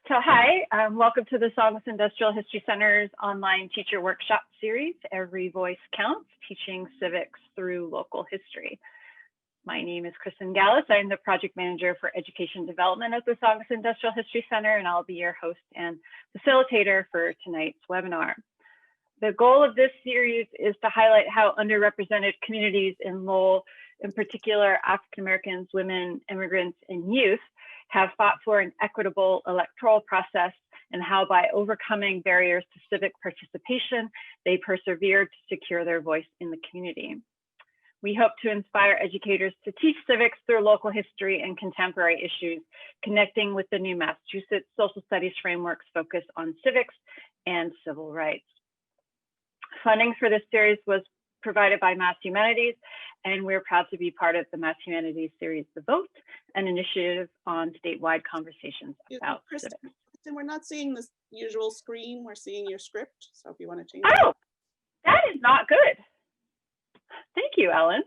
So hi, welcome to the Saugus Industrial History Center's online teacher workshop series, Every Voice Counts, Teaching Civics Through Local History. My name is Kristen Gallus. I'm the project manager for education development at the Saugus Industrial History Center, and I'll be your host and facilitator for tonight's webinar. The goal of this series is to highlight how underrepresented communities in Lowell, in particular African Americans, women, immigrants, and youth, have fought for an equitable electoral process and how by overcoming barriers to civic participation, they persevered to secure their voice in the community. We hope to inspire educators to teach civics through local history and contemporary issues, connecting with the new Massachusetts social studies framework's focus on civics and civil rights. Funding for this series was provided by Mass Humanities, and we're proud to be part of the Mass Humanities series, The Vote, an initiative on statewide conversations about civics. Kristen, we're not seeing the usual screen, we're seeing your script, so if you want to change it. Oh, that is not good. Thank you, Ellen.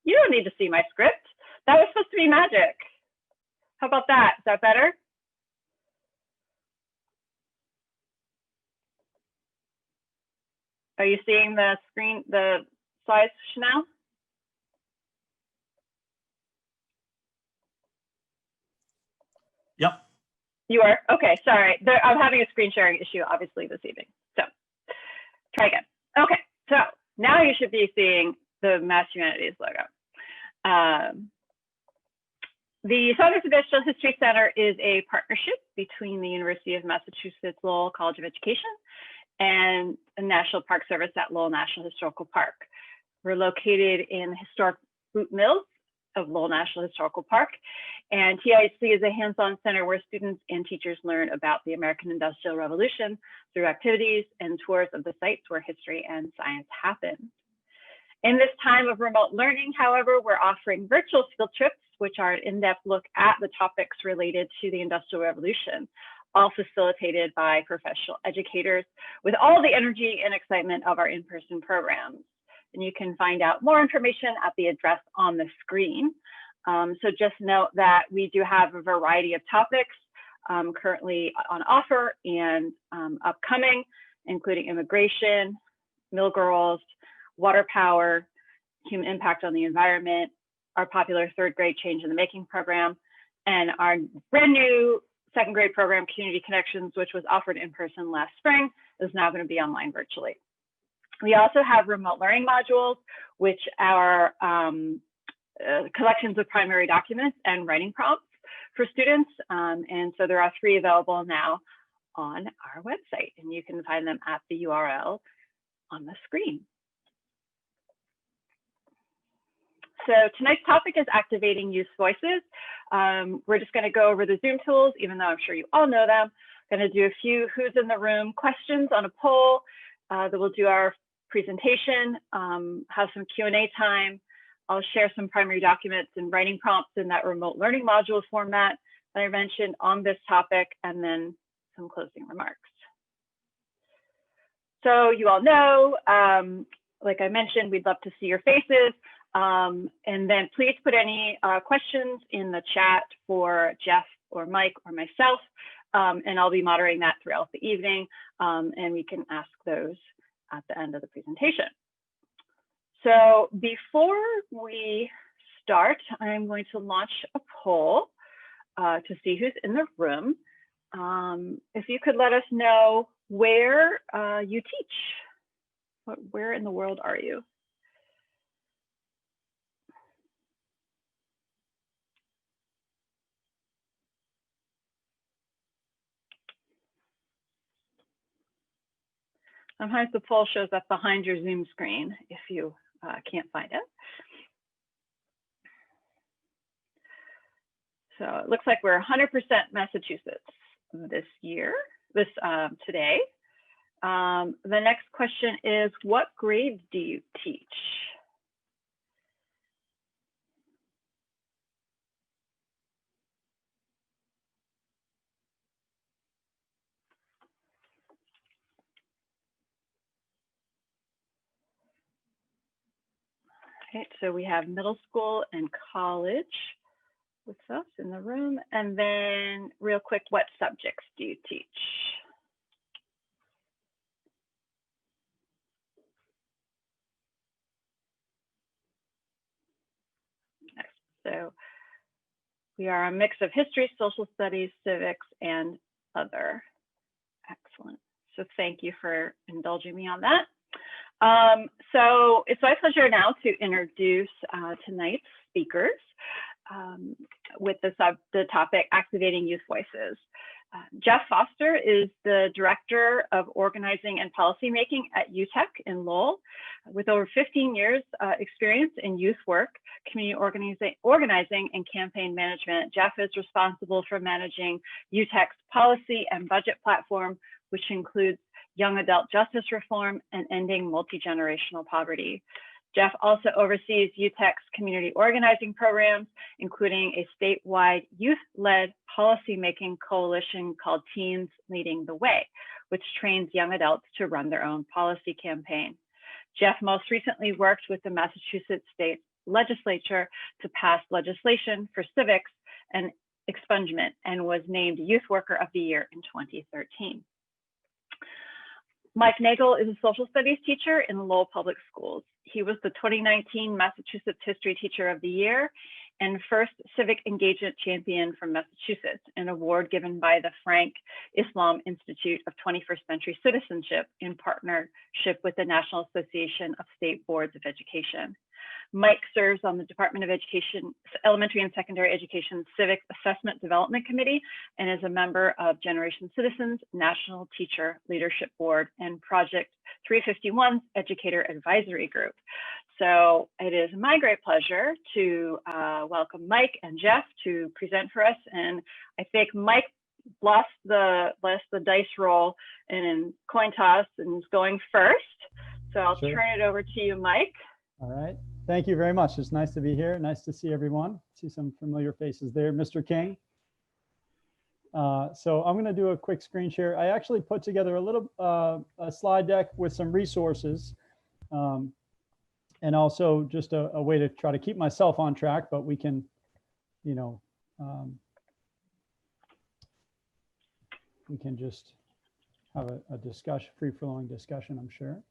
You don't need to see my script. That was supposed to be magic. How about that? Is that better? Are you seeing the screen, the slides now? Yep. You are? Okay, sorry. I'm having a screen sharing issue, obviously, this evening. So try again. Okay, so now you should be seeing the Mass Humanities logo. The Saugus Industrial History Center is a partnership between the University of Massachusetts Lowell College of Education and the National Park Service at Lowell National Historical Park. We're located in the historic boot mills of Lowell National Historical Park, and TIHC is a hands-on center where students and teachers learn about the American Industrial Revolution through activities and tours of the sites where history and science happened. In this time of remote learning, however, we're offering virtual field trips, which are an in-depth look at the topics related to the Industrial Revolution, all facilitated by professional educators with all the energy and excitement of our in-person programs. And you can find out more information at the address on the screen. So just note that we do have a variety of topics currently on offer and upcoming, including immigration, mill girls, water power, human impact on the environment, our popular third grade Change in the Making program, and our brand new second grade program, Community Connections, which was offered in person last spring, is now going to be online virtually. We also have remote learning modules, which are collections of primary documents and writing prompts for students. And so there are 3 available now on our website, and you can find them at the URL on the screen. So tonight's topic is activating youth voices. We're just going to go over the Zoom tools, even though I'm sure you all know them. Going to do a few who's in the room questions on a poll. Then we'll do our presentation, have some Q&A time. I'll share some primary documents and writing prompts in that remote learning module format that I mentioned on this topic, and then some closing remarks. So you all know, like I mentioned, we'd love to see your faces. And then please put any questions in the chat for Jeff or Mike or myself, and I'll be moderating that throughout the evening, and we can ask those at the end of the presentation. So before we start, I'm going to launch a poll to see who's in the room. If you could let us know where you teach. Where in the world are you? Sometimes the poll shows up behind your Zoom screen if you can't find it. So it looks like we're 100% Massachusetts today. The next question is, what grade do you teach? Right, so we have middle school and college with us in the room? And then real quick, what subjects do you teach? So we are a mix of history, social studies, civics, and other. Excellent. So thank you for indulging me on that. So it's my pleasure now to introduce tonight's speakers with the topic, Activating Youth Voices. Jeff Foster is the Director of Organizing and Policymaking at UTech in Lowell. With over 15 years experience in youth work, community organizing, and campaign management, Jeff is responsible for managing UTech's policy and budget platform, which includes young adult justice reform and ending multi-generational poverty. Jeff also oversees UTech's community organizing programs, including a statewide youth-led policymaking coalition called Teens Leading the Way, which trains young adults to run their own policy campaign. Jeff most recently worked with the Massachusetts State Legislature to pass legislation for civics and expungement and was named Youth Worker of the Year in 2013. Mike Nagel is a social studies teacher in Lowell Public Schools. He was the 2019 Massachusetts History Teacher of the Year and first Civic Engagement Champion from Massachusetts, an award given by the Frank Islam Institute of 21st Century Citizenship in partnership with the National Association of State Boards of Education. Mike serves on the Department of Education, Elementary and Secondary Education Civic Assessment Development Committee, and is a member of Generation Citizens National Teacher Leadership Board and Project 351's Educator Advisory Group. So it is my great pleasure to welcome Mike and Jeff to present for us. And I think Mike lost the dice roll and coin toss and is going first. So I'll turn it over to you, Mike. All right. Thank you very much. It's nice to be here. Nice to see everyone. See some familiar faces there. Mr. King. So I'm going to do a quick screen share. I actually put together a little a slide deck with some resources and also just a way to try to keep myself on track, but we can, you know, we can just have a discussion, free-flowing discussion, I'm sure.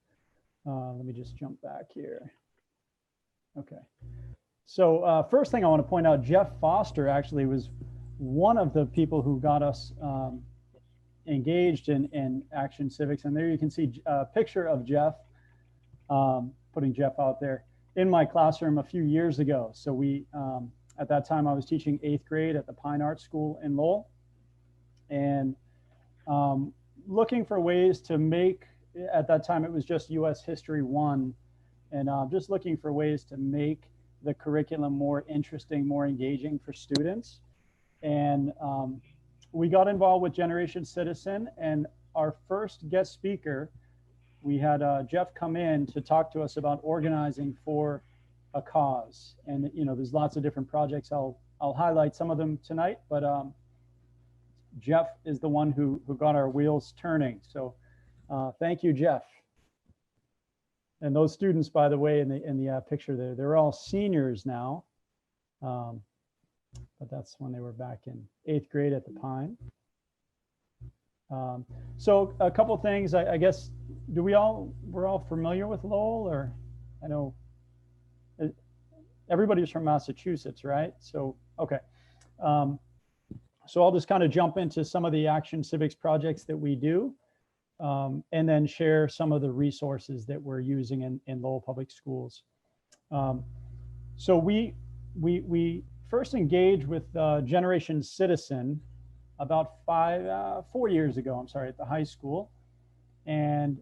Let me just jump back here. Okay. So first thing I want to point out, Jeff Foster actually was one of the people who got us engaged in Action Civics. And there you can see a picture of Jeff, putting Jeff out there in my classroom a few years ago. So we, at that time I was teaching 8th grade at the Pine Arts School in Lowell, and looking for ways to make, at that time it was just US History 1, and just looking for ways to make the curriculum more interesting, more engaging for students. And we got involved with Generation Citizen, and our first guest speaker, we had Jeff come in to talk to us about organizing for a cause. And you know, there's lots of different projects. I'll highlight some of them tonight, but Jeff is the one who got our wheels turning. So thank you, Jeff. And those students, by the way, in the picture there, they're all seniors now. But that's when they were back in 8th grade at the Pine. So a couple things, I guess, we're all familiar with Lowell, or I know everybody's from Massachusetts, right? So, okay. So I'll just kind of jump into some of the Action Civics projects that we do. And then share some of the resources that we're using in Lowell Public Schools. So we first engaged with Generation Citizen about 4 years ago, I'm sorry, at the high school. And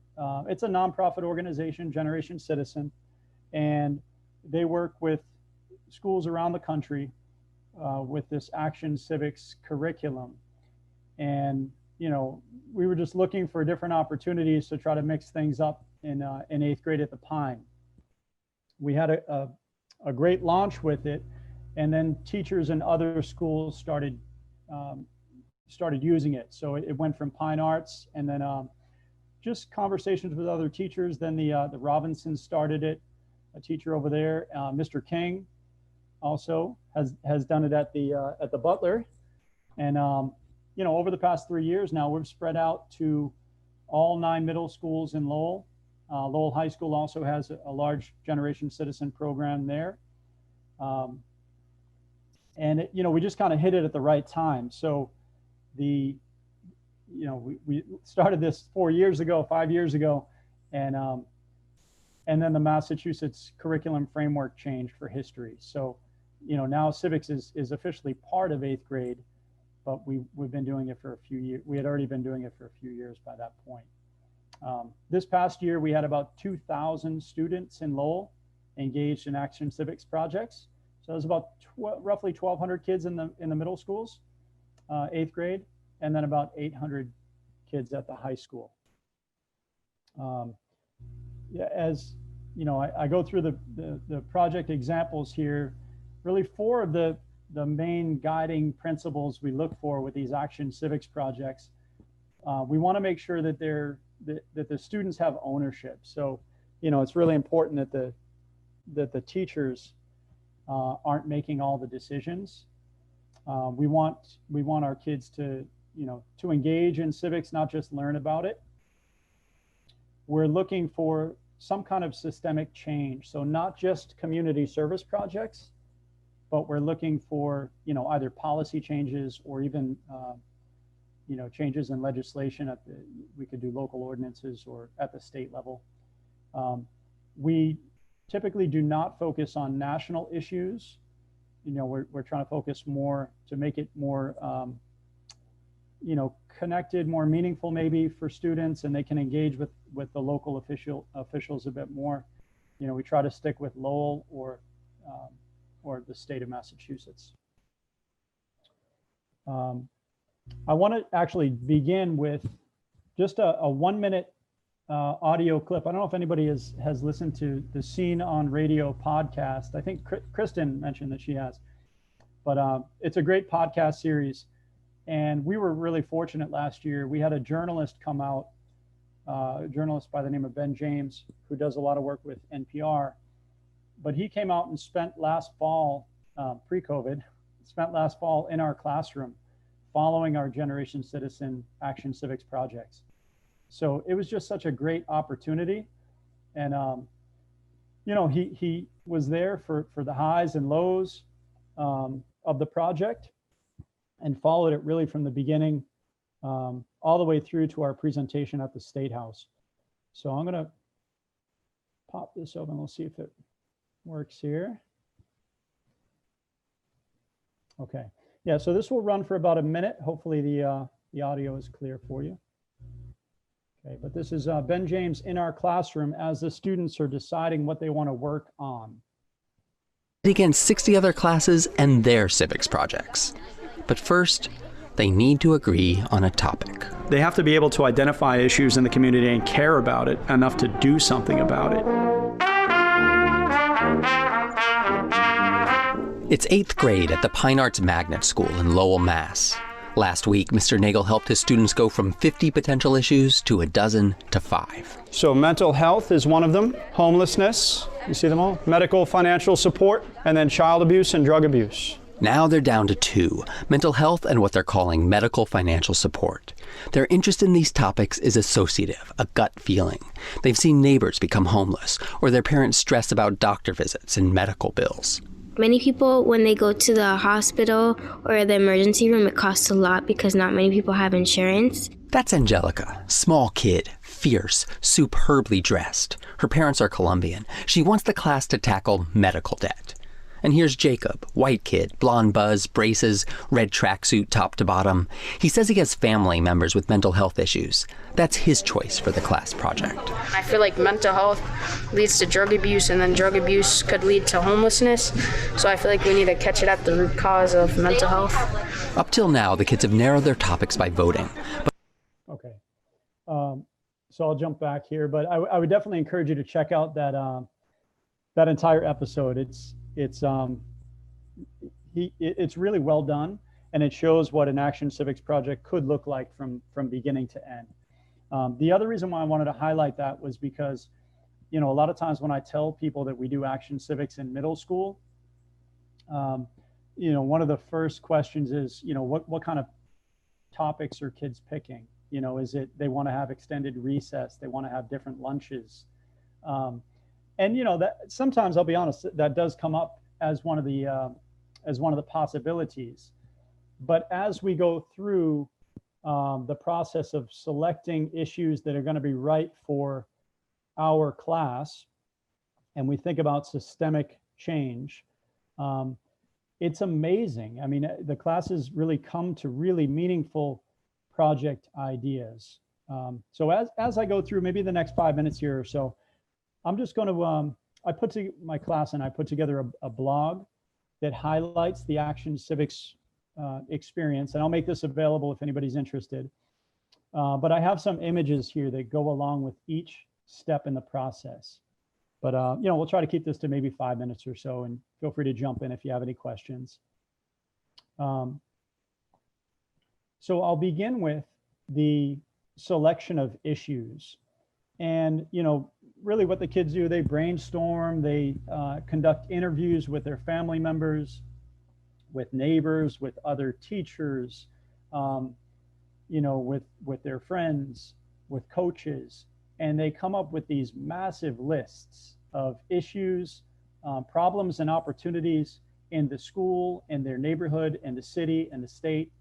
it's a nonprofit organization, Generation Citizen, and they work with schools around the country with this Action Civics curriculum. And you know, we were just looking for different opportunities to try to mix things up in 8th grade at the Pine. We had a great launch with it, and then teachers in other schools started using it. So it went from Pine Arts, and then just conversations with other teachers. Then the Robinsons started it, a teacher over there, Mr. King, also has done it at the Butler. And, you know, over the past 3 years now, we've spread out to all 9 middle schools in Lowell. Lowell High School also has a large Generation Citizen program there. And, it, you know, we just kind of hit it at the right time. So we started this 5 years ago, and then the Massachusetts curriculum framework changed for history. So, you know, now civics is officially part of 8th grade, but we've been doing it for a few years. We had already been doing it for a few years by that point. This past year, we had about 2,000 students in Lowell engaged in Action Civics projects. So there's about roughly 1,200 kids in the middle schools, 8th grade, and then about 800 kids at the high school. Yeah, as you know, I go through the project examples here. Really, 4 of the main guiding principles we look for with these Action Civics projects. We want to make sure that that the students have ownership. So, you know, it's really important that the teachers aren't making all the decisions. We want our kids to, you know, to engage in civics, not just learn about it. We're looking for some kind of systemic change. So not just community service projects, but we're looking for, you know, either policy changes or even, you know, changes in legislation we could do local ordinances or at the state level. We typically do not focus on national issues. You know, we're trying to focus more to make it more, you know, connected, more meaningful maybe for students, and they can engage with the local officials a bit more. You know, we try to stick with Lowell or the state of Massachusetts. I want to actually begin with just a 1-minute audio clip. I don't know if anybody has listened to the Scene on Radio podcast. I think Kristen mentioned that she has, but it's a great podcast series. And we were really fortunate last year. We had a journalist come out, a journalist by the name of Ben James, who does a lot of work with NPR. But he came out and spent last fall, pre-COVID, spent last fall in our classroom following our Generation Citizen Action Civics projects. So it was just such a great opportunity. And, you know, he was there for the highs and lows of the project and followed it really from the beginning all the way through to our presentation at the State House. So I'm going to pop this open. We'll see if it works here. Okay. Yeah, so this will run for about a minute. Hopefully the audio is clear for you. Okay, but this is Ben James in our classroom as the students are deciding what they want to work on. Against 60 other classes and their civics projects. But first, they need to agree on a topic. They have to be able to identify issues in the community and care about it enough to do something about it. It's 8th grade at the Pine Arts Magnet School in Lowell, Mass. Last week, Mr. Nagel helped his students go from 50 potential issues to a dozen to 5. So mental health is one of them, homelessness, you see them all, medical financial support, and then child abuse and drug abuse. Now they're down to 2, mental health and what they're calling medical financial support. Their interest in these topics is associative, a gut feeling. They've seen neighbors become homeless, or their parents stress about doctor visits and medical bills. Many people, when they go to the hospital or the emergency room, it costs a lot because not many people have insurance. That's Angelica, small kid, fierce, superbly dressed. Her parents are Colombian. She wants the class to tackle medical debt. And here's Jacob, white kid, blonde buzz, braces, red tracksuit top to bottom. He says he has family members with mental health issues. That's his choice for the class project. I feel like mental health leads to drug abuse, and then drug abuse could lead to homelessness. So I feel like we need to catch it at the root cause of mental health. Up till now, the kids have narrowed their topics by voting. Okay. So I'll jump back here, but I would definitely encourage you to check out that entire episode. It's really well done, and it shows what an Action Civics project could look like from beginning to end. The other reason why I wanted to highlight that was because, you know, a lot of times when I tell people that we do Action Civics in middle school, You know, one of the first questions is, you know, what kind of topics are kids picking? You know, is it they want to have extended recess, they want to have different lunches, and you know that sometimes, I'll be honest, that does come up as one of the possibilities. But as we go through the process of selecting issues that are going to be right for our class, and we think about systemic change, it's amazing. I mean, the classes really come to really meaningful project ideas. So as I go through maybe the next 5 minutes here or so, I'm just going to, my class and I put together a blog that highlights the Action Civics experience, and I'll make this available if anybody's interested. But I have some images here that go along with each step in the process. But you know, we'll try to keep this to maybe 5 minutes or so, and feel free to jump in if you have any questions. So I'll begin with the selection of issues. And, you know, really what the kids do, they brainstorm, they conduct interviews with their family members, with neighbors, with other teachers, you know, with their friends, with coaches, and they come up with these massive lists of issues, problems and opportunities in the school, in their neighborhood, in the city, in the state.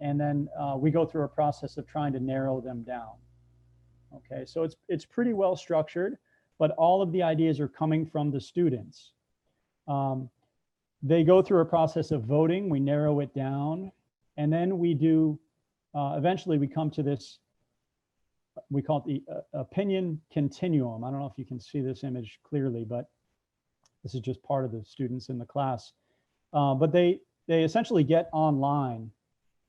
And then we go through a process of trying to narrow them down. Okay, so it's pretty well structured, but all of the ideas are coming from the students. They go through a process of voting, we narrow it down, and then we do, eventually we come to this, we call it the opinion continuum. I don't know if you can see this image clearly, but this is just part of the students in the class. But they essentially get online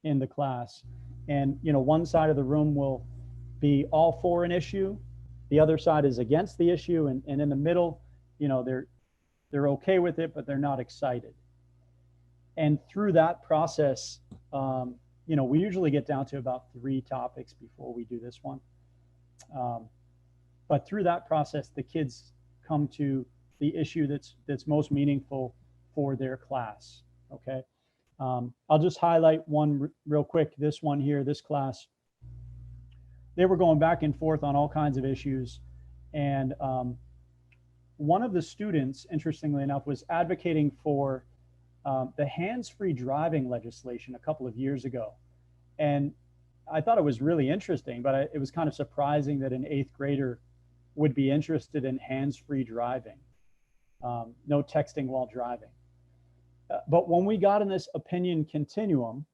in the class, and you know, one side of the room will be all for an issue, the other side is against the issue, and in the middle, you know, they're okay with it, but they're not excited. And through that process, you know, we usually get down to about 3 topics before we do this one. But through that process, the kids come to the issue that's most meaningful for their class. Okay. I'll just highlight one real quick. This one here, this class, they were going back and forth on all kinds of issues. And one of the students, interestingly enough, was advocating for the hands-free driving legislation a couple of years ago. And I thought it was really interesting, but it was kind of surprising that an 8th grader would be interested in hands-free driving, no texting while driving. But when we got in this opinion continuum,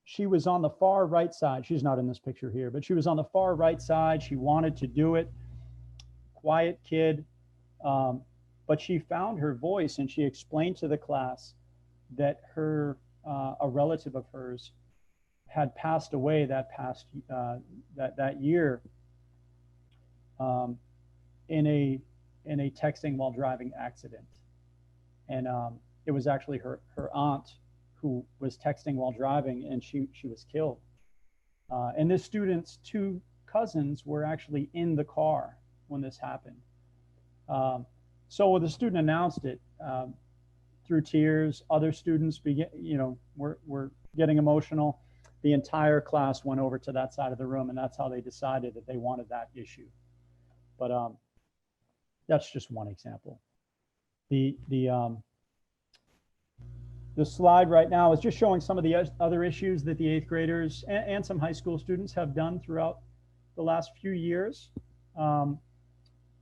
she was on the far right side. She's not in this picture here, but she was on the far right side. She wanted to do it. Quiet kid. But she found her voice, and she explained to the class that her a relative of hers had passed away that year in a texting while driving accident. And it was actually her aunt who was texting while driving, and she was killed. And this student's 2 cousins were actually in the car when this happened. So the student announced it through tears. Other students were getting emotional. The entire class went over to that side of the room, and that's how they decided that they wanted that issue. But that's just one example. The slide right now is just showing some of the other issues that the 8th graders and some high school students have done throughout the last few years.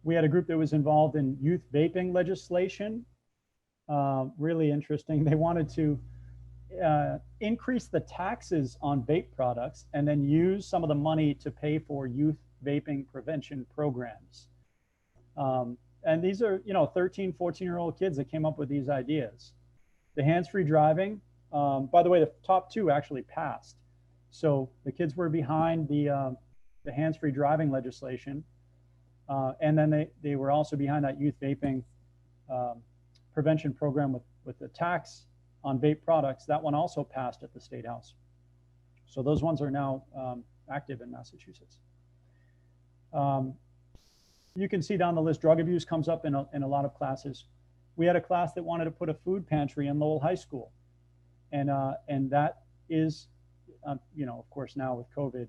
We had a group that was involved in youth vaping legislation. Really interesting. They wanted to increase the taxes on vape products and then use some of the money to pay for youth vaping prevention programs. And these are, 13, 14-year-old kids that came up with these ideas. The hands-free driving, by the way, the top 2 actually passed. So the kids were behind the hands-free driving legislation. And then they were also behind that youth vaping prevention program with the tax on vape products. That one also passed at the State House. So those ones are now active in Massachusetts. You can see down the list, drug abuse comes up in a lot of classes. we had a class that wanted to put a food pantry in Lowell High School. And that is, you know, of course now with COVID,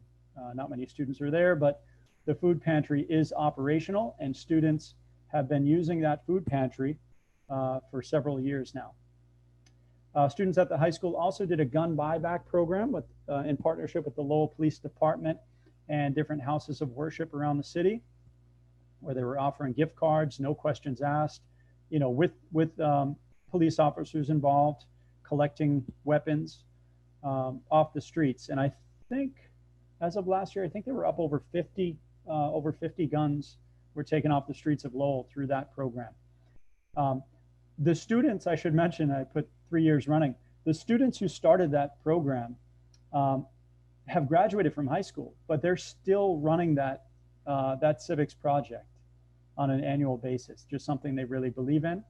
not many students are there, but the food pantry is operational and students have been using that food pantry for several years now. Students at the high school also did a gun buyback program with, in partnership with the Lowell Police Department and different houses of worship around the city, where they were offering gift cards, no questions asked, you know, with police officers involved, collecting weapons off the streets. And I think as of last year, I think they were up over 50 guns were taken off the streets of Lowell through that program. The students, I should mention, I put 3 years running, the students who started that program have graduated from high school, but they're still running that, that civics project on an annual basis, just something they really believe in.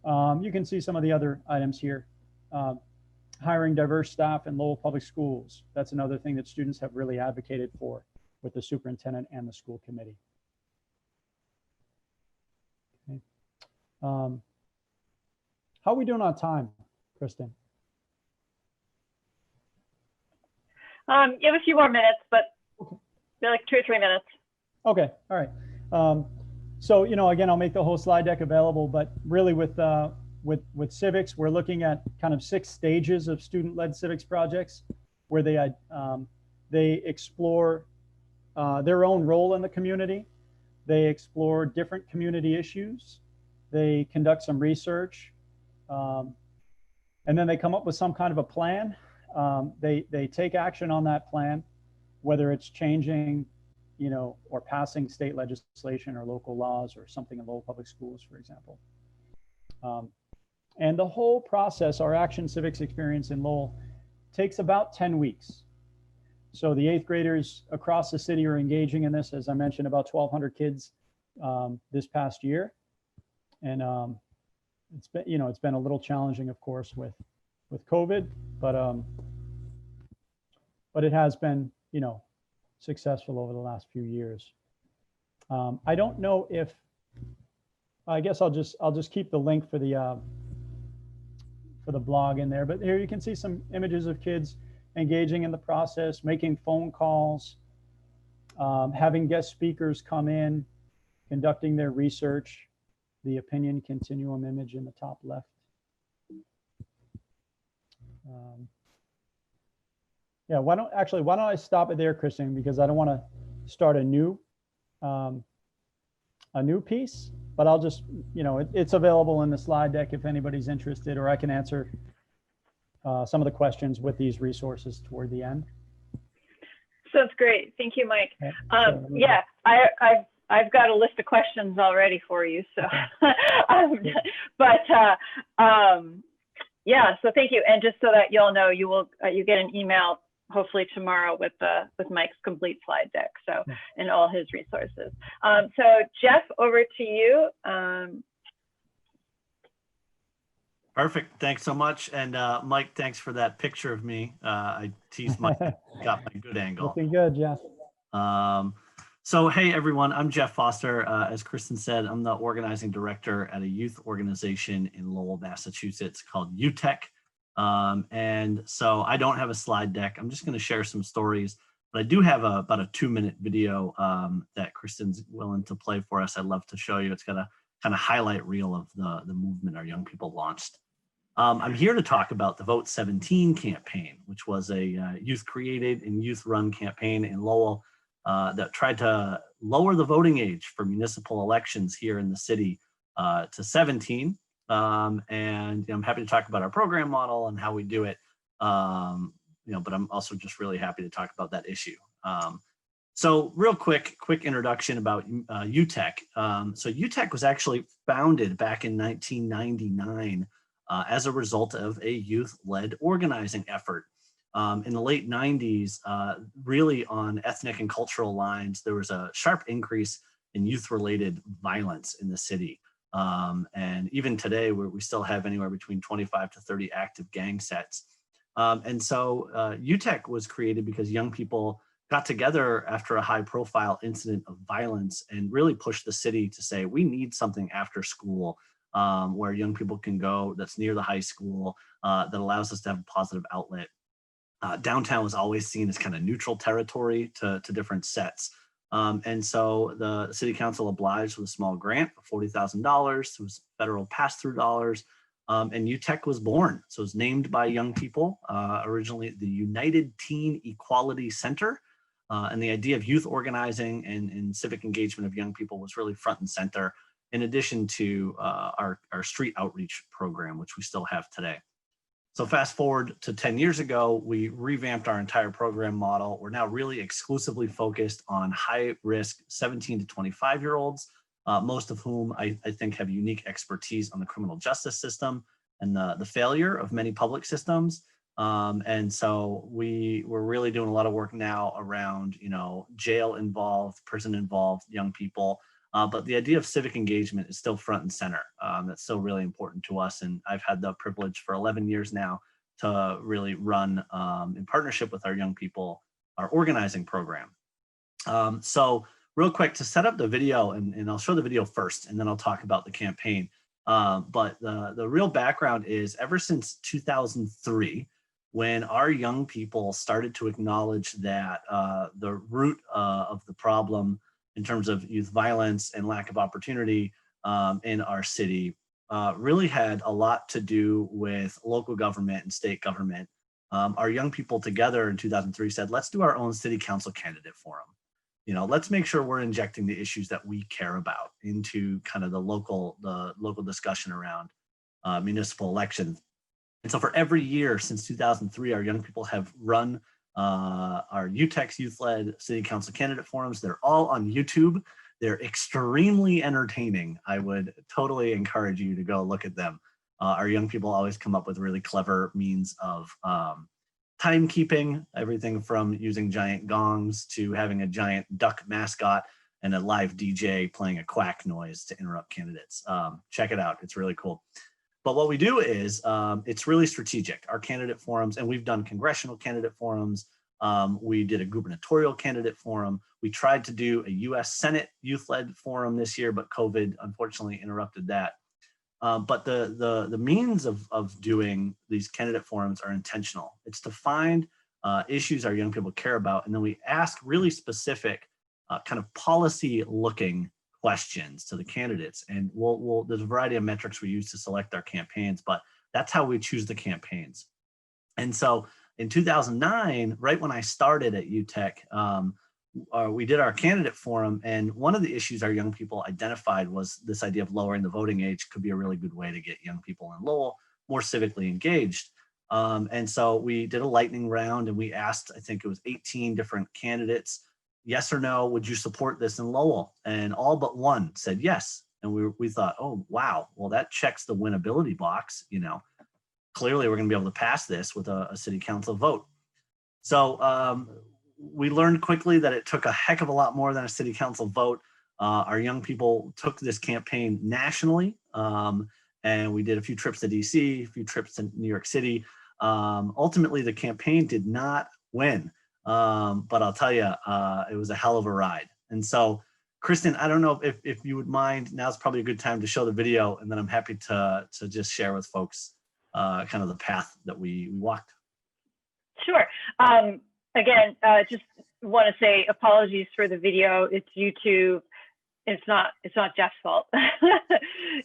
You can see some of the other items here. Hiring diverse staff in Lowell Public Schools. That's another thing that students have really advocated for with the superintendent and the school committee. Okay. How are we doing on time, Kristen? You have a few more minutes, but they're like 2 or 3 minutes. Okay, all right. So, you know, again, I'll make the whole slide deck available, but really with civics, we're looking at kind of 6 stages of student-led civics projects where they explore their own role in the community. They explore different community issues. They conduct some research. And then they come up with some kind of a plan. They take action on that plan, whether it's changing, you know, or passing state legislation or local laws or something in Lowell Public Schools, for example. And the whole process, our Action Civics experience in Lowell, takes about 10 weeks. So the 8th graders across the city are engaging in this, as I mentioned, about 1,200 kids this past year. And it's been, you know, it's been a little challenging, of course, with COVID, but it has been, you know, successful over the last few years. I don't know if, I guess I'll just keep the link for the blog in there, but here you can see some images of kids engaging in the process, making phone calls, having guest speakers come in, conducting their research, the opinion continuum image in the top left. Yeah, why don't I stop it there, Kristen, because I don't want to start a new piece, but I'll just, you know, it's available in the slide deck if anybody's interested, or I can answer some of the questions with these resources toward the end. Sounds great. Thank you, Mike. Okay, yeah, I've got a list of questions already for you. So, yeah. So thank you. And just so that y'all know, you get an email hopefully tomorrow with Mike's complete slide deck. So, and all his resources. So Jeff, over to you. Perfect. Thanks so much. And Mike, thanks for that picture of me. I teased Mike, got my good angle. Looking good, Jeff. So, hey, everyone, I'm Jeff Foster. As Kristen said, I'm the organizing director at a youth organization in Lowell, Massachusetts called UTEC. And so I don't have a slide deck. I'm just going to share some stories, but I do have about a 2-minute video that Kristen's willing to play for us. I'd love to show you. It's got a kind of highlight reel of the movement our young people launched. I'm here to talk about the Vote 17 campaign, which was a youth-created and youth-run campaign in Lowell that tried to lower the voting age for municipal elections here in the city to 17. And you know, I'm happy to talk about our program model and how we do it. You know, but I'm also just really happy to talk about that issue. So real quick introduction about UTEC. So UTEC was actually founded back in 1999 as a result of a youth-led organizing effort. In the late 90s, really on ethnic and cultural lines, there was a sharp increase in youth-related violence in the city. And even today, we still have anywhere between 25 to 30 active gang sets. And so UTEC was created because young people got together after a high-profile incident of violence and really pushed the city to say, we need something after school where young people can go that's near the high school, that allows us to have a positive outlet. Downtown was always seen as kind of neutral territory to different sets. And so the city council obliged with a small grant of $40,000. It was federal pass-through dollars. And UTEC was born. So it was named by young people, originally the United Teen Equality Center. And the idea of youth organizing and civic engagement of young people was really front and center, in addition to our street outreach program, which we still have today. So fast forward to 10 years ago, we revamped our entire program model. We're now really exclusively focused on high-risk 17 to 25-year-olds, most of whom I think have unique expertise on the criminal justice system and the failure of many public systems. And so we're really doing a lot of work now around, jail involved, prison involved young people. But the idea of civic engagement is still front and center. That's still really important to us. And I've had the privilege for 11 years now to really run, in partnership with our young people, our organizing program. So real quick, to set up the video, and I'll show the video first, and then I'll talk about the campaign. But the real background is ever since 2003, when our young people started to acknowledge that the root of the problem in terms of youth violence and lack of opportunity in our city really had a lot to do with local government and state government. Our young people together in 2003 said, let's do our own city council candidate forum. Let's make sure we're injecting the issues that we care about into kind of the local discussion around municipal elections. And so for every year since 2003, our young people have run our UTEC's youth-led city council candidate forums. They're all on YouTube. They're extremely entertaining. I would totally encourage you to go look at them. Our young people always come up with really clever means of timekeeping, everything from using giant gongs to having a giant duck mascot and a live DJ playing a quack noise to interrupt candidates. Check it out. It's really cool. But what we do is it's really strategic. Our candidate forums, and we've done congressional candidate forums. We did a gubernatorial candidate forum. We tried to do a US Senate youth-led forum this year, but COVID unfortunately interrupted that. But the means of doing these candidate forums are intentional. It's to find issues our young people care about, and then we ask really specific kind of policy-looking questions to the candidates. And there's a variety of metrics we use to select our campaigns, but that's how we choose the campaigns. And so in 2009, right when I started at UTEC, we did our candidate forum, and one of the issues our young people identified was this idea of lowering the voting age could be a really good way to get young people in Lowell more civically engaged. And so we did a lightning round, and we asked, I think it was 18 different candidates, yes or no, would you support this in Lowell? And all but one said yes. And we thought, oh, wow, well, that checks the winnability box. Clearly we're gonna be able to pass this with a city council vote. So we learned quickly that it took a heck of a lot more than a city council vote. Our young people took this campaign nationally, and we did a few trips to DC, a few trips to New York City. Ultimately, the campaign did not win. But I'll tell you, it was a hell of a ride. And so, Kristen, I don't know if you would mind, now's probably a good time to show the video, and then I'm happy to just share with folks kind of the path that we walked. Sure. Again, just want to say apologies for the video. It's YouTube. It's not Jeff's fault.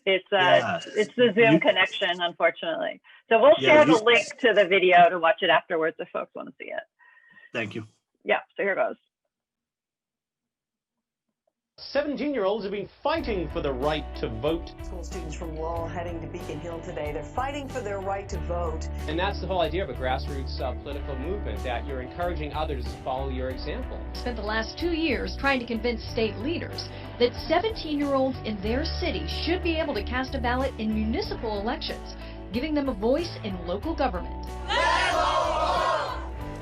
It's the Zoom connection, unfortunately. So we'll share the link to the video to watch it afterwards if folks want to see it. Thank you. Yeah, so here goes. 17-year-olds have been fighting for the right to vote. School students from Lowell heading to Beacon Hill today. They're fighting for their right to vote. And that's the whole idea of a grassroots political movement, that you're encouraging others to follow your example. Spent the last 2 years trying to convince state leaders that 17-year-olds in their city should be able to cast a ballot in municipal elections, giving them a voice in local government.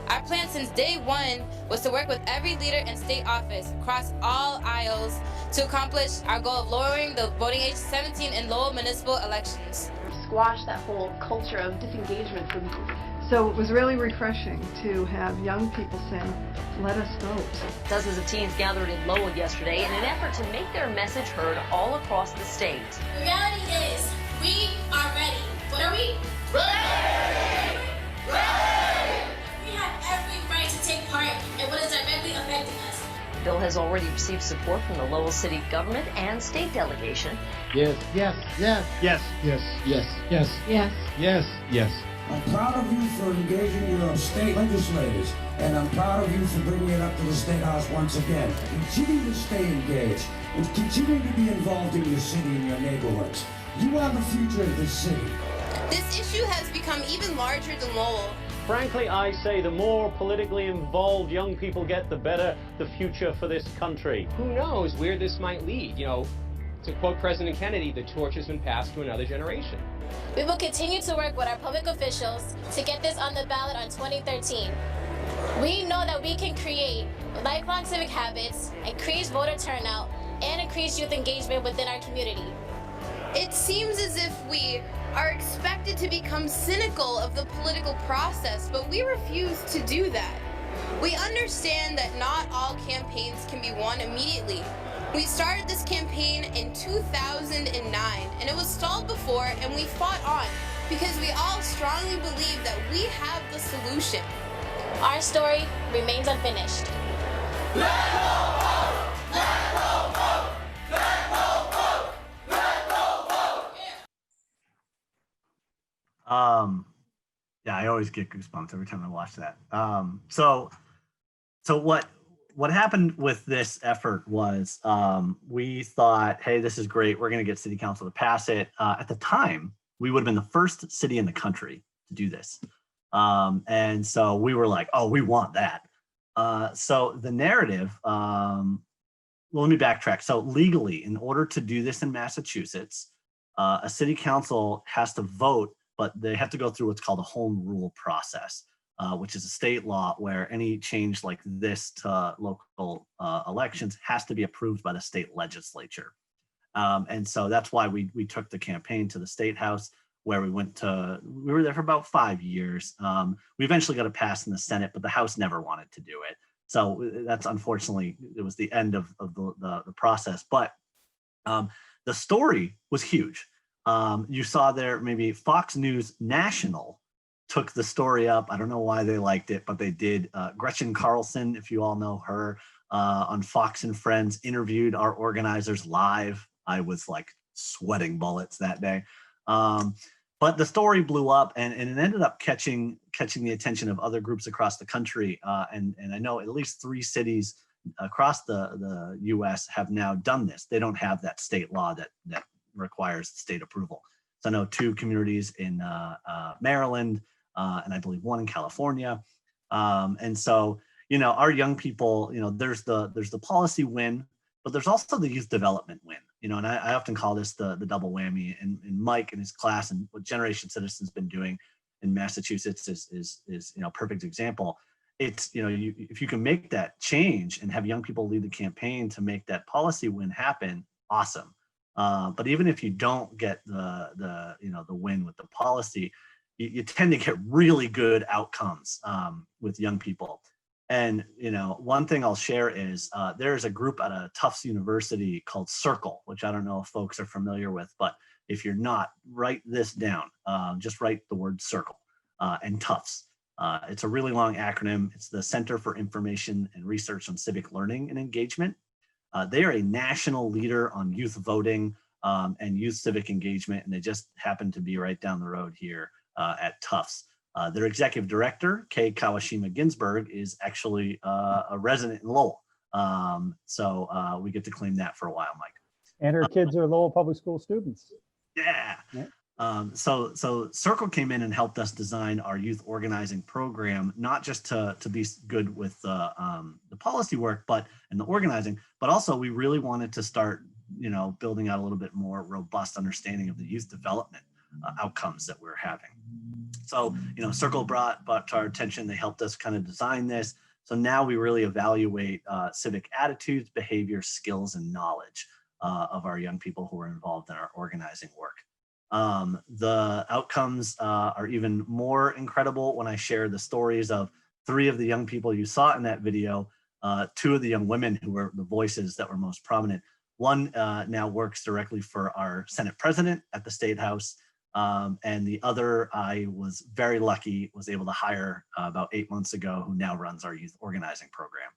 Our plan since day one was to work with every leader in state office across all aisles to accomplish our goal of lowering the voting age to 17 in Lowell municipal elections. Squash that whole culture of disengagement from So it was really refreshing to have young people saying, let us vote. Dozens of teens gathered in Lowell yesterday in an effort to make their message heard all across the state. The reality is, we are ready. What are we? Ready! Ready! We have every right to take part in what is directly affecting us. The bill has already received support from the Lowell City government and state delegation. Yes, yes, yes, yes, yes, yes, yes, Yes. yes, yes. I'm proud of you for engaging your state legislators, and I'm proud of you for bringing it up to the State House once again. Continue to stay engaged and continue to be involved in your city and your neighborhoods. You are the future of this city. This issue has become even larger than Lowell. Frankly, I say the more politically involved young people get, the better the future for this country. Who knows where this might lead? You know, to quote President Kennedy, the torch has been passed to another generation. We will continue to work with our public officials to get this on the ballot on 2013. We know that we can create lifelong civic habits, increase voter turnout, and increase youth engagement within our community. It seems as if we are expected to become cynical of the political process, but we refuse to do that. We understand that not all campaigns can be won immediately. We started this campaign in 2009, and it was stalled before, and we fought on because we all strongly believe that we have the solution. Our story remains unfinished. Let go vote! Let go vote! Let go vote! Let go vote! Yeah, I always get goosebumps every time I watch that. So what happened with this effort was we thought, hey, this is great. We're going to get city council to pass it. At the time, we would have been the first city in the country to do this. And so we were like, oh, we want that. So the narrative, well, let me backtrack. So legally, in order to do this in Massachusetts, a city council has to vote, but they have to go through what's called a home rule process. Which is a state law where any change like this to local elections has to be approved by the state legislature. And so that's why we took the campaign to the State House, where we were there for about 5 years. We eventually got it passed in the Senate, but the House never wanted to do it. So that's unfortunately, it was the end of the process. But the story was huge. You saw there, maybe Fox News National took the story up. I don't know why they liked it, but they did. Gretchen Carlson, if you all know her, on Fox and Friends, interviewed our organizers live. I was like sweating bullets that day. But the story blew up, and it ended up catching the attention of other groups across the country. And I know at least 3 cities across the US have now done this. They don't have that state law that requires state approval. So I know 2 communities in Maryland, and I believe 1 in California. And so, our young people, there's the policy win, but there's also the youth development win, and I often call this the double whammy. And Mike and his class and what Generation Citizen's been doing in Massachusetts is a perfect example. It's, if you can make that change and have young people lead the campaign to make that policy win happen, awesome. But even if you don't get the win with the policy, you tend to get really good outcomes with young people. And one thing I'll share is there's a group at a Tufts University called Circle, which I don't know if folks are familiar with, but if you're not, write this down. Just write the word Circle and Tufts. It's a really long acronym. It's the Center for Information and Research on Civic Learning and Engagement. They are a national leader on youth voting and youth civic engagement, and they just happen to be right down the road here at Tufts. Their executive director, Kay Kawashima Ginsburg, is actually a resident in Lowell. So we get to claim that for a while, Mike. And her kids are Lowell Public School students. Yeah. So Circle came in and helped us design our youth organizing program, not just to be good with the policy work, and the organizing, but also we really wanted to start, building out a little bit more robust understanding of the youth development outcomes that we're having. So, Circle brought to our attention, they helped us kind of design this. So now we really evaluate civic attitudes, behavior, skills, and knowledge of our young people who are involved in our organizing work. The outcomes are even more incredible when I share the stories of 3 of the young people you saw in that video, 2 of the young women who were the voices that were most prominent. One now works directly for our Senate president at the State House, and the other I was very lucky, was able to hire about 8 months ago, who now runs our youth organizing program.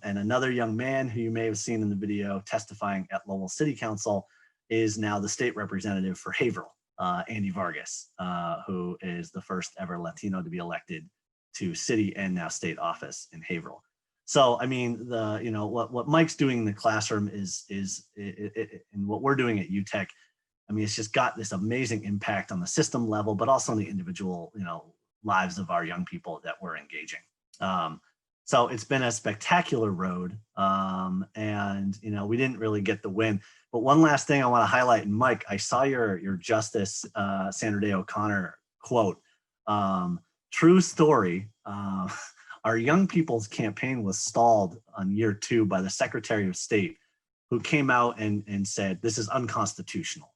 And another young man who you may have seen in the video testifying at Lowell City Council is now the state representative for Haverhill, Andy Vargas, who is the first ever Latino to be elected to city and now state office in Haverhill. So, I mean, what Mike's doing in the classroom is and what we're doing at UTEC, I mean, it's just got this amazing impact on the system level, but also on the individual, lives of our young people that we're engaging. So it's been a spectacular road, and we didn't really get the win. But one last thing I want to highlight, and Mike, I saw your Justice Sandra Day O'Connor quote. True story. Our young people's campaign was stalled on year 2 by the Secretary of State, who came out and said, this is unconstitutional.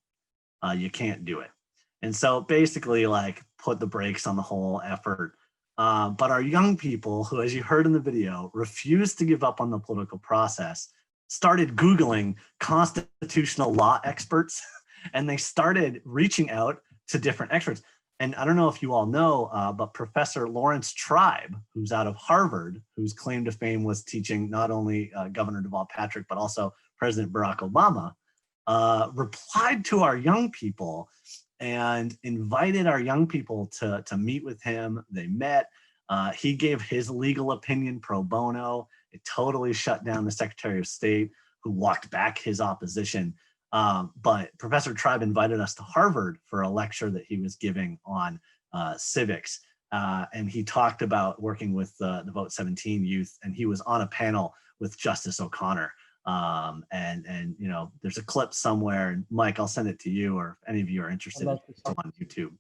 You can't do it. And so basically put the brakes on the whole effort. But our young people, who, as you heard in the video, refused to give up on the political process, started Googling constitutional law experts, and they started reaching out to different experts. And I don't know if you all know, but Professor Lawrence Tribe, who's out of Harvard, whose claim to fame was teaching not only Governor Deval Patrick, but also President Barack Obama, replied to our young people and invited our young people to meet with him. They met. He gave his legal opinion pro bono. It totally shut down the Secretary of State, who walked back his opposition. But Professor Tribe invited us to Harvard for a lecture that he was giving on civics. And he talked about working with the Vote 17 youth, and he was on a panel with Justice O'Connor. And there's a clip somewhere, and Mike, I'll send it to you, or if any of you are interested, it's on YouTube.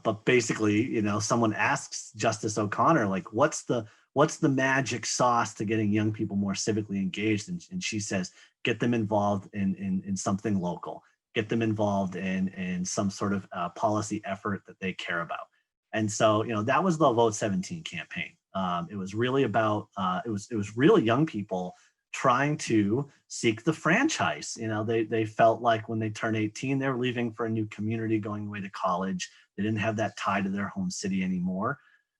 But basically, someone asks Justice O'Connor, what's the magic sauce to getting young people more civically engaged? And she says, get them involved in something local, get them involved in some sort of policy effort that they care about. And so, that was the Vote 17 campaign. It was really about, it was really young people trying to seek the franchise. They felt like when they turned 18, they were leaving for a new community, going away to college. They didn't have that tie to their home city anymore.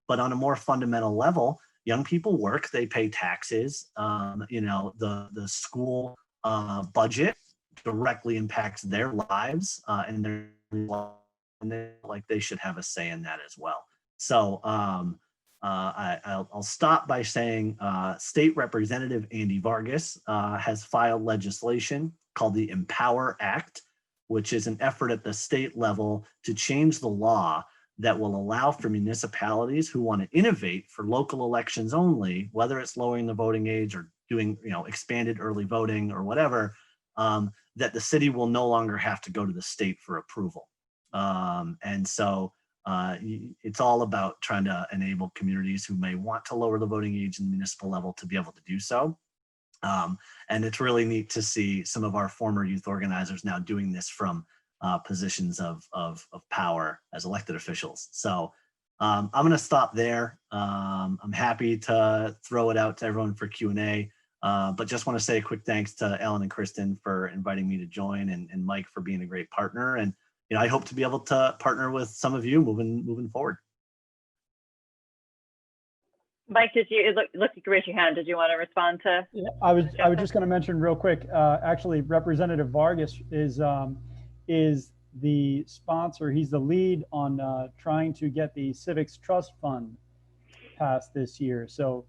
But on a more fundamental level, young people work, they pay taxes. The school budget directly impacts their lives, and they should have a say in that as well. So I'll stop by saying State Representative Andy Vargas has filed legislation called the Empower Act, which is an effort at the state level to change the law that will allow for municipalities who want to innovate for local elections only, whether it's lowering the voting age or doing expanded early voting or whatever, that the city will no longer have to go to the state for approval. And so it's all about trying to enable communities who may want to lower the voting age in the municipal level to be able to do so. And it's really neat to see some of our former youth organizers now doing this from positions of power as elected officials. So I'm going to stop there. I'm happy to throw it out to everyone for Q&A, but just want to say a quick thanks to Ellen and Kristen for inviting me to join, and Mike for being a great partner. And I hope to be able to partner with some of you moving forward. Mike, did you look like you raised your hand? Did you want to respond to? Yeah, I was just going to mention real quick. Actually, Representative Vargas is the sponsor. He's the lead on trying to get the Civics Trust Fund passed this year. So,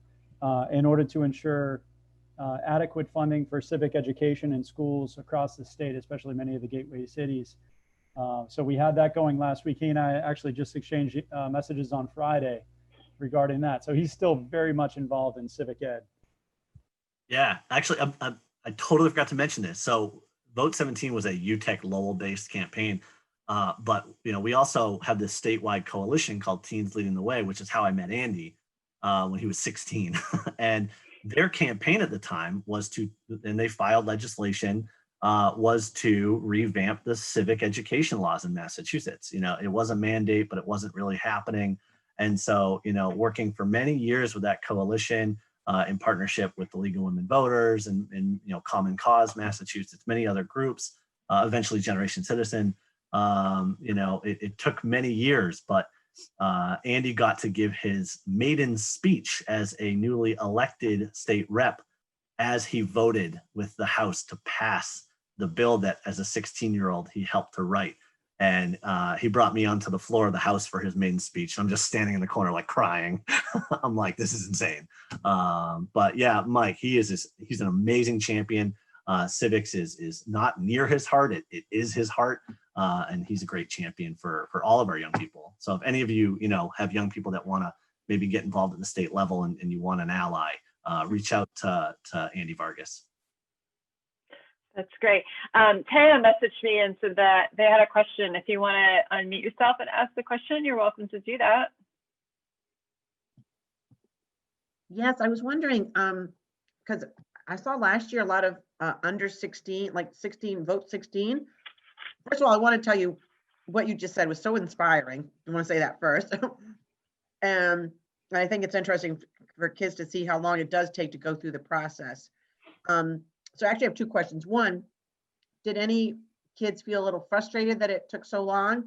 in order to ensure adequate funding for civic education in schools across the state, especially many of the gateway cities. So we had that going last week. He and I actually just exchanged messages on Friday regarding that. So he's still very much involved in civic ed. Yeah, actually, I totally forgot to mention this. So Vote 17 was a UTEC Lowell-based campaign, but we also have this statewide coalition called Teens Leading the Way, which is how I met Andy when he was 16. And their campaign at the time was and they filed legislation was to revamp the civic education laws in Massachusetts. It was a mandate, but it wasn't really happening. And so, working for many years with that coalition in partnership with the League of Women Voters and Common Cause Massachusetts, many other groups, eventually Generation Citizen, it took many years, but Andy got to give his maiden speech as a newly elected state rep as he voted with the House to pass the bill that as a 16-year-old he helped to write. And he brought me onto the floor of the House for his maiden speech. I'm just standing in the corner like crying. I'm like, this is insane. But yeah, Mike, he's an amazing champion. Civics is not near his heart. It is his heart. And he's a great champion for all of our young people. So if any of you, have young people that want to maybe get involved at the state level and you want an ally, reach out to Andy Vargas. That's great. Taya messaged me and said that they had a question. If you want to unmute yourself and ask the question, you're welcome to do that. Yes, I was wondering, because I saw last year a lot of under 16, like 16, vote 16. First of all, I want to tell you what you just said was so inspiring. I want to say that first. And I think it's interesting for kids to see how long it does take to go through the process. So I actually have two questions. One, did any kids feel a little frustrated that it took so long?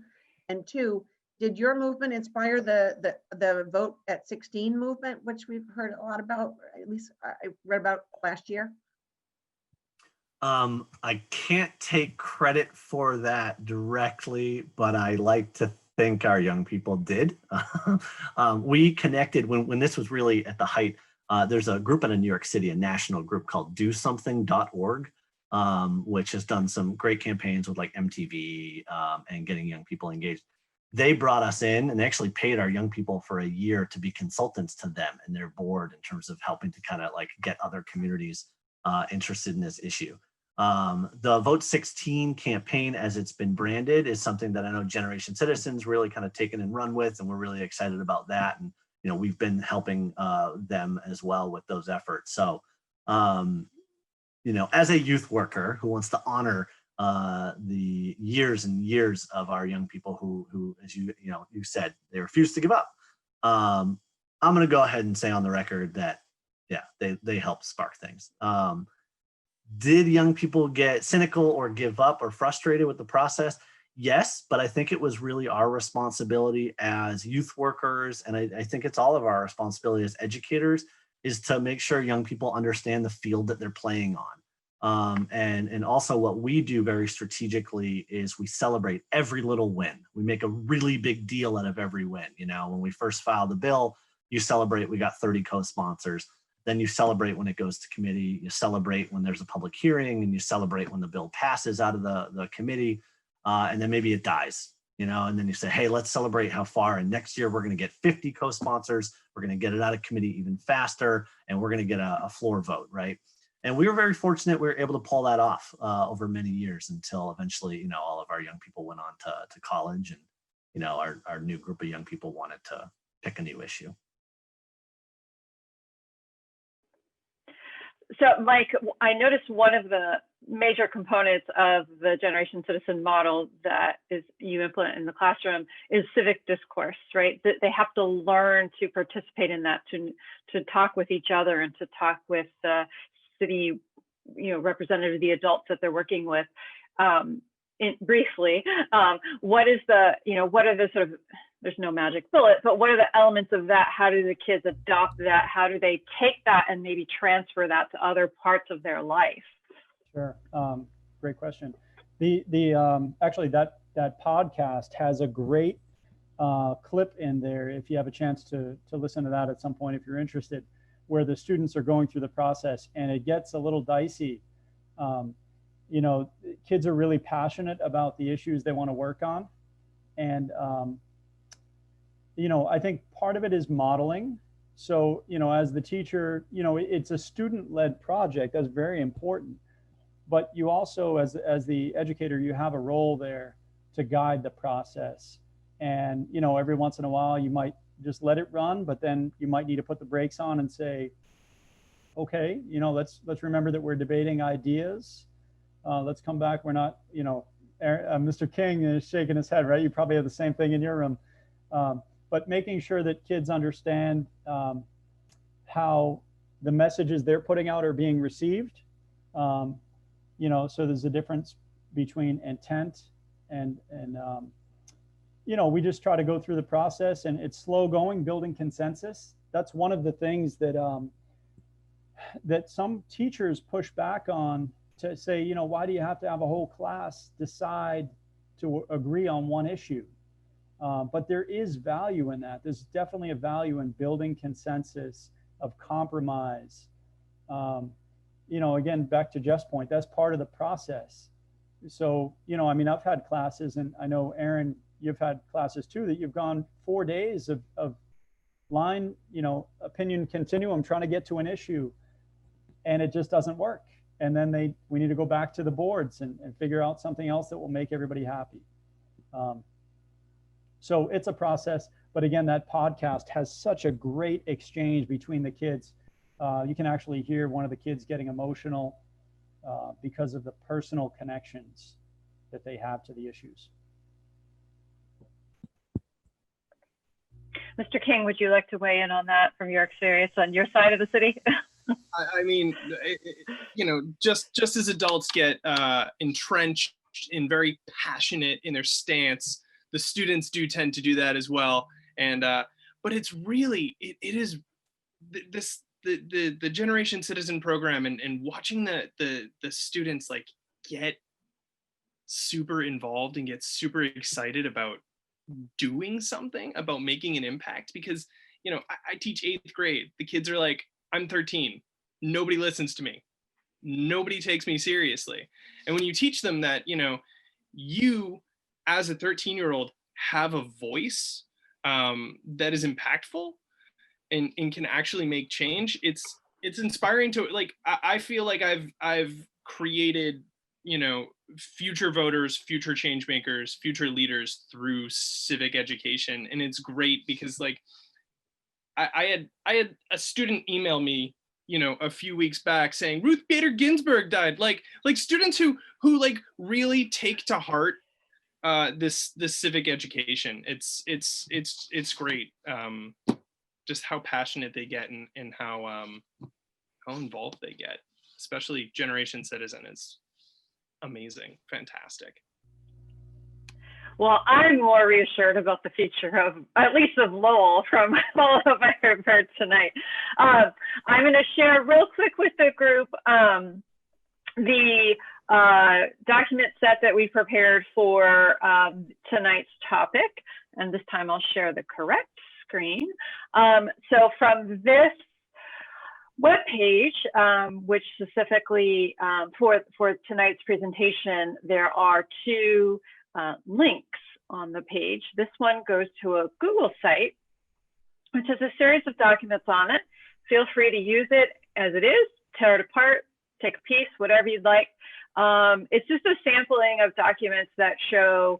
And two, did your movement inspire the vote at 16 movement, which we've heard a lot about, at least I read about last year? I can't take credit for that directly, but I like to think our young people did. We connected when this was really at the height. There's a group in New York City, a national group called DoSomething.org, which has done some great campaigns with like MTV and getting young people engaged. They brought us in and they actually paid our young people for a year to be consultants to them and their board in terms of helping to kind of like get other communities interested in this issue. The Vote 16 campaign, as it's been branded, is something that I know Generation Citizens really kind of taken and run with, and we're really excited about that. And we've been helping them as well with those efforts. So, as a youth worker who wants to honor the years and years of our young people who as you said, they refuse to give up. I'm going to go ahead and say on the record that, yeah, they help spark things. Did young people get cynical or give up or frustrated with the process? Yes, but I think it was really our responsibility as youth workers, and I think it's all of our responsibility as educators, is to make sure young people understand the field that they're playing on. And also what we do very strategically is we celebrate every little win. We make a really big deal out of every win. When we first filed the bill, you celebrate we got 30 co-sponsors. Then you celebrate when it goes to committee, you celebrate when there's a public hearing, and you celebrate when the bill passes out of the committee, and then maybe it dies, and then you say, hey, let's celebrate how far, and next year we're going to get 50 co-sponsors, we're going to get it out of committee even faster, and we're going to get a floor vote, right? And we were very fortunate we were able to pull that off over many years until eventually, all of our young people went on to college, and, our new group of young people wanted to pick a new issue. So, Mike, I noticed one of the major components of the Generation Citizen model that you implement in the classroom is civic discourse, right? That they have to learn to participate in that, to talk with each other and to talk with the city, representative, the adults that they're working with. Briefly, what are the sort of, there's no magic bullet, but what are the elements of that? How do the kids adopt that? How do they take that and maybe transfer that to other parts of their life? Sure, great question. Actually that podcast has a great clip in there, if you have a chance to listen to that at some point if you're interested, where the students are going through the process and it gets a little dicey. Kids are really passionate about the issues they want to work on. And, I think part of it is modeling. So, as the teacher, it's a student-led project. That's very important. But you also, as the educator, you have a role there to guide the process. And, every once in a while, you might just let it run, but then you might need to put the brakes on and say, okay, let's remember that we're debating ideas. Let's come back. We're not, Mr. King is shaking his head, right? You probably have the same thing in your room. But making sure that kids understand how the messages they're putting out are being received. So there's a difference between intent and we just try to go through the process, and it's slow going, building consensus. That's one of the things that that some teachers push back on, to say, why do you have to have a whole class decide to agree on one issue? But there is value in that. There's definitely a value in building consensus, of compromise. Again, back to Jeff's point, that's part of the process. So, I've had classes, and I know, Aaron, you've had classes too, that you've gone 4 days of line, opinion continuum, trying to get to an issue, and it just doesn't work. And then we need to go back to the boards and figure out something else that will make everybody happy. So it's a process, but again, that podcast has such a great exchange between the kids. You can actually hear one of the kids getting emotional because of the personal connections that they have to the issues. Mr. King, would you like to weigh in on that from your experience on your side of the city? I mean, just as adults get entrenched and very passionate in their stance, the students do tend to do that as well. And but it's really, it is the Generation Citizen program, and watching the students like get super involved and get super excited about doing something, about making an impact. Because I teach 8th grade. The kids are like, I'm 13. Nobody listens to me. Nobody takes me seriously. And when you teach them that, you as a 13-year-old have a voice that is impactful and can actually make change, it's inspiring to, like, I feel like I've created, future voters, future change makers, future leaders through civic education. And it's great because, like, I had a student email me, a few weeks back saying Ruth Bader Ginsburg died. Like students who like really take to heart this civic education. It's great. Just how passionate they get and how involved they get, especially Generation Citizen, is amazing, fantastic. Well, I'm more reassured about the future of, at least of Lowell, from all of I have heard tonight. I'm going to share real quick with the group the document set that we prepared for tonight's topic. And this time I'll share the correct screen. So from this webpage, which specifically for tonight's presentation, there are two links on the page. This one goes to a Google site, which has a series of documents on it. Feel free to use it as it is, tear it apart, take a piece, whatever you'd like. It's just a sampling of documents that show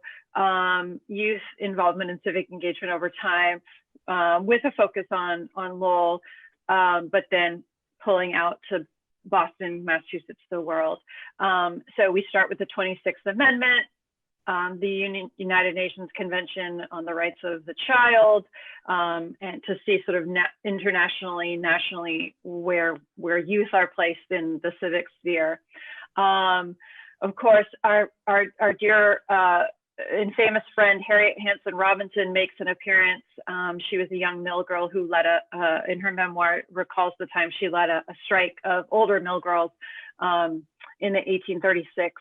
youth involvement in civic engagement over time, with a focus on Lowell, but then pulling out to Boston, Massachusetts, the world. So we start with the 26th Amendment, the United Nations Convention on the Rights of the Child, and to see sort of internationally, nationally, where youth are placed in the civic sphere. Of course, our dear and famous friend Harriet Hanson Robinson makes an appearance. She was a young mill girl who led in her memoir, recalls the time she led a strike of older mill girls in the 1836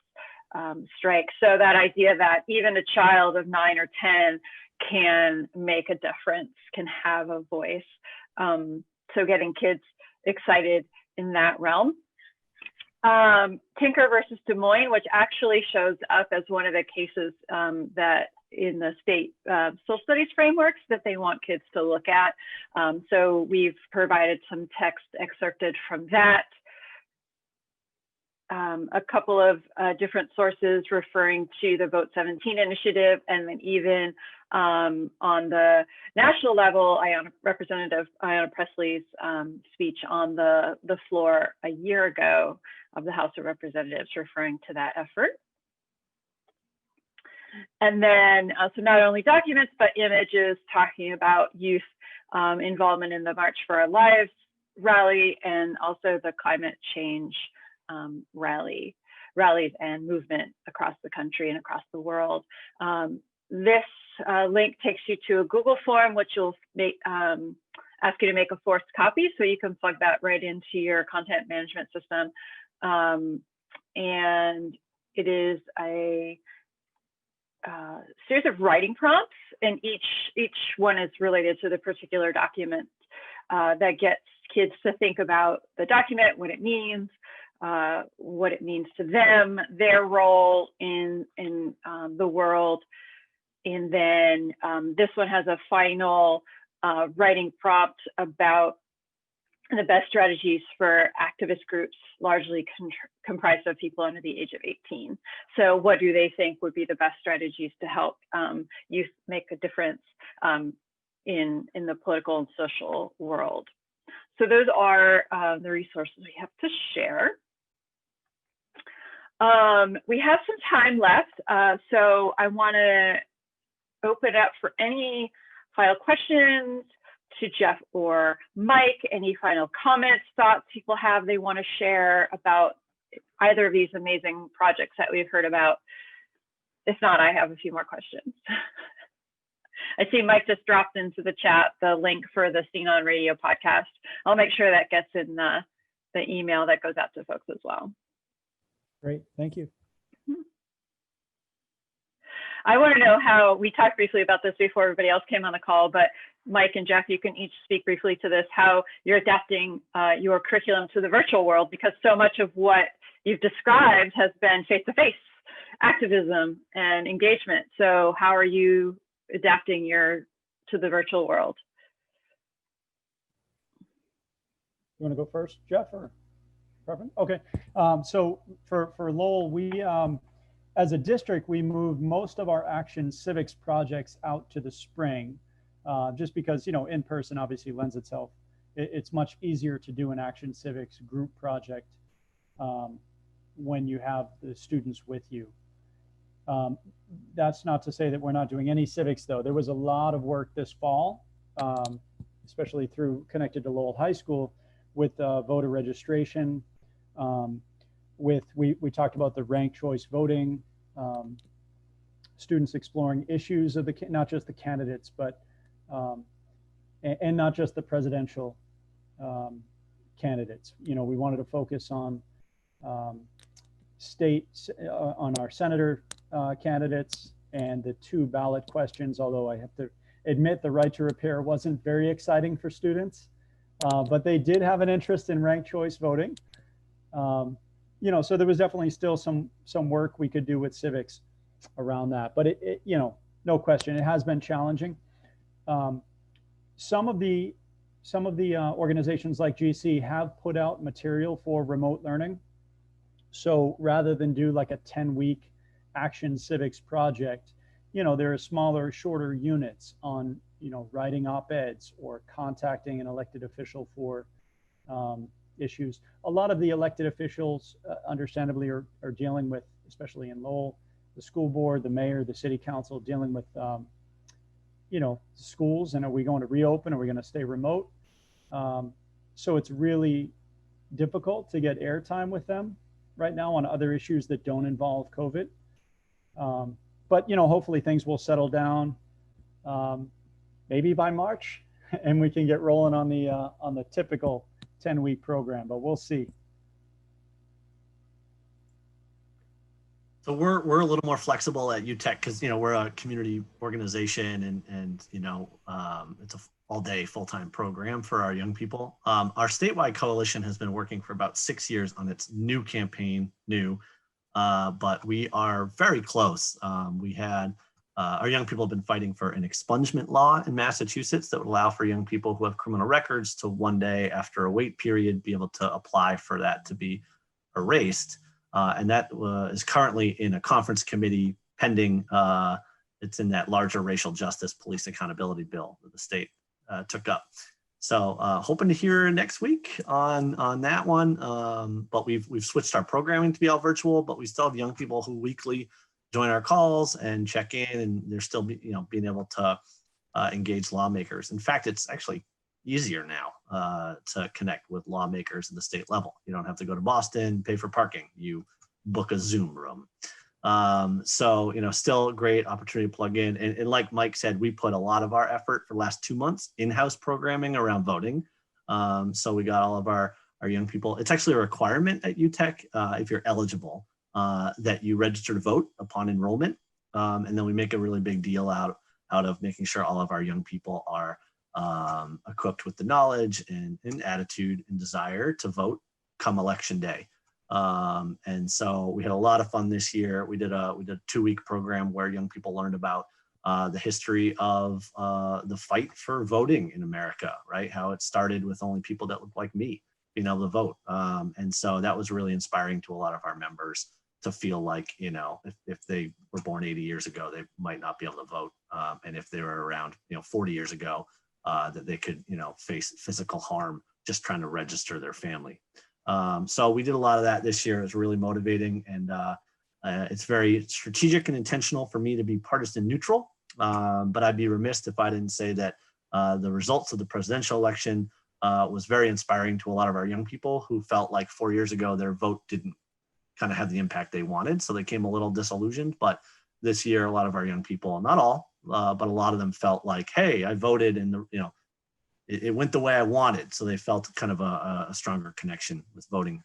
strike. So that idea that even a child of 9 or 10 can make a difference, can have a voice. So getting kids excited in that realm. Tinker versus Des Moines, which actually shows up as one of the cases that in the state social studies frameworks that they want kids to look at. So we've provided some text excerpted from that. A couple of different sources referring to the Vote 17 initiative, and then even On the national level, Representative Ayanna Pressley's speech on the floor a year ago of the House of Representatives referring to that effort. And then, so not only documents, but images talking about youth involvement in the March for Our Lives rally, and also the climate change rallies and movement across the country and across the world. This link takes you to a Google form, which will ask you to make a forced copy, so you can plug that right into your content management system. And it is a series of writing prompts, and each one is related to the particular document that gets kids to think about the document, what it means to them, their role in the world. And then this one has a final writing prompt about the best strategies for activist groups, largely comprised of people under the age of 18. So what do they think would be the best strategies to help youth make a difference in the political and social world? So those are the resources we have to share. We have some time left, so I want to open up for any final questions to Jeff or Mike, any final comments, thoughts people have they want to share about either of these amazing projects that we've heard about. If not, I have a few more questions. I see Mike just dropped into the chat the link for the Scene on Radio podcast. I'll make sure that gets in the email that goes out to folks as well. Great, thank you. I want to know how, we talked briefly about this before everybody else came on the call, but Mike and Jeff, you can each speak briefly to this, how you're adapting your curriculum to the virtual world, because so much of what you've described has been face-to-face activism and engagement. So how are you adapting to the virtual world? You want to go first, Jeff, or preference? Okay, so for Lowell, we, as a district, we moved most of our Action Civics projects out to the spring, just because, in person obviously lends itself. It's much easier to do an Action Civics group project when you have the students with you. That's not to say that we're not doing any civics, though. There was a lot of work this fall, especially connected to Lowell High School, with voter registration. We talked about the ranked choice voting, students exploring issues of not just the candidates, but and not just the presidential candidates. We wanted to focus on states, on our senator candidates, and the 2 ballot questions, although I have to admit the right to repair wasn't very exciting for students, but they did have an interest in ranked choice voting. So there was definitely still some work we could do with civics around that, but it no question, it has been challenging. Some of the organizations like GC have put out material for remote learning. So rather than do like a 10-week Action Civics project, there are smaller, shorter units on, writing op-eds or contacting an elected official for issues. A lot of the elected officials, understandably, are dealing with, especially in Lowell, the school board, the mayor, the city council, dealing with, schools, and are we going to reopen? Are we going to stay remote? So it's really difficult to get airtime with them right now on other issues that don't involve COVID. But hopefully things will settle down, maybe by March, and we can get rolling on the typical 10-week program, but we'll see. So we're a little more flexible at UTech because we're a community organization, and it's a all-day full-time program for our young people. Our statewide coalition has been working for about 6 years on its new campaign, but we are very close. We had our young people have been fighting for an expungement law in Massachusetts that would allow for young people who have criminal records to one day after a wait period be able to apply for that to be erased. And that is currently in a conference committee pending it's in that larger racial justice police accountability bill that the state took up. So hoping to hear next week on that one. But we've switched our programming to be all virtual, but we still have young people who weekly join our calls and check in, and they're still being able to engage lawmakers. In fact, it's actually easier now to connect with lawmakers at the state level. You don't have to go to Boston, pay for parking. You book a Zoom room. So, still a great opportunity to plug in. And like Mike said, we put a lot of our effort for the last 2 months in-house programming around voting. So we got all of our young people. It's actually a requirement at UTech, if you're eligible, that you register to vote upon enrollment. And then we make a really big deal out of making sure all of our young people are equipped with the knowledge and attitude and desire to vote come election day. And so we had a lot of fun this year. We did a 2-week program where young people learned about the history of the fight for voting in America, right? How it started with only people that look like me being able to vote. And so that was really inspiring to a lot of our members to feel like, if they were born 80 years ago, they might not be able to vote. And if they were around, 40 years ago, that they could, face physical harm just trying to register their family. So we did a lot of that this year. It was really motivating, and it's very strategic and intentional for me to be partisan neutral. But I'd be remiss if I didn't say that the results of the presidential election was very inspiring to a lot of our young people who felt like 4 years ago their vote didn't kind of have the impact they wanted. So they came a little disillusioned. But this year, a lot of our young people, not all, but a lot of them felt like, hey, I voted and it went the way I wanted. So they felt kind of a stronger connection with voting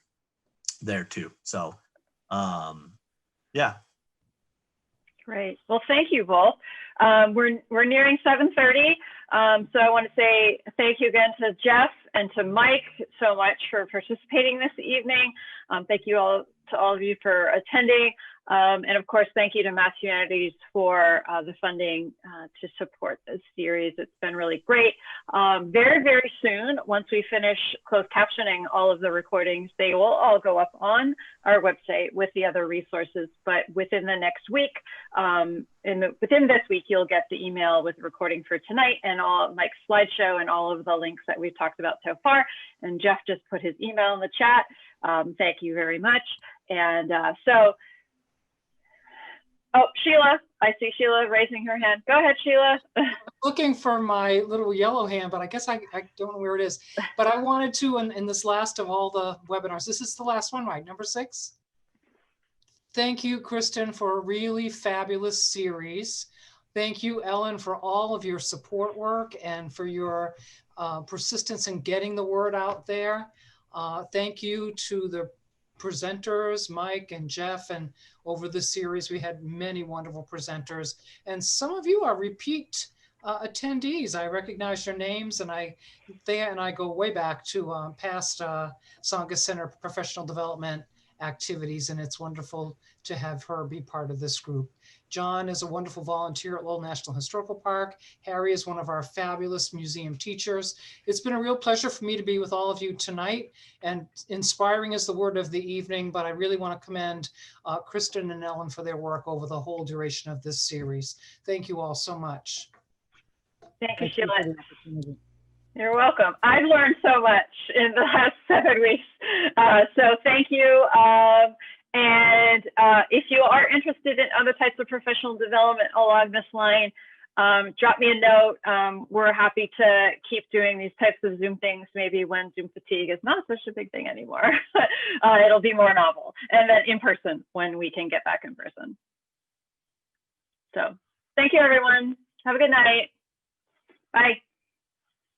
there too. So, yeah. Great. Well, thank you both. We're nearing 7:30. So I want to say thank you again to Jeff and to Mike so much for participating this evening. Thank you all to all of you for attending. And of course, thank you to Mass Humanities for the funding to support this series. It's been really great. Very, very soon, once we finish closed captioning all of the recordings, they will all go up on our website with the other resources. But within the next week, within this week, you'll get the email with the recording for tonight and all Mike's slideshow and all of the links that we've talked about so far. And Jeff just put his email in the chat. Thank you very much. And oh, Sheila, I see Sheila raising her hand. Go ahead, Sheila. Looking for my little yellow hand, but I guess I don't know where it is. But I wanted to, in this last of all the webinars, this is the last one, right? Number 6. Thank you, Kristen, for a really fabulous series. Thank you, Ellen, for all of your support work and for your persistence in getting the word out there. Thank you to the presenters, Mike and Jeff, and over the series we had many wonderful presenters, and some of you are repeat attendees. I recognize your names, and they and I go way back to past Tsongas Center professional development activities, and it's wonderful to have her be part of this group. John is a wonderful volunteer at Lowell National Historical Park. Harry is one of our fabulous museum teachers. It's been a real pleasure for me to be with all of you tonight, and inspiring is the word of the evening, but I really want to commend Kristen and Ellen for their work over the whole duration of this series. Thank you all so much. Thank you, Sheila. You're welcome. I've learned so much in the last 7 weeks. So thank you. And if you are interested in other types of professional development along this line, drop me a note. We're happy to keep doing these types of Zoom things, maybe when Zoom fatigue is not such a big thing anymore. It'll be more novel. And then in person when we can get back in person. So thank you, everyone. Have a good night. Bye.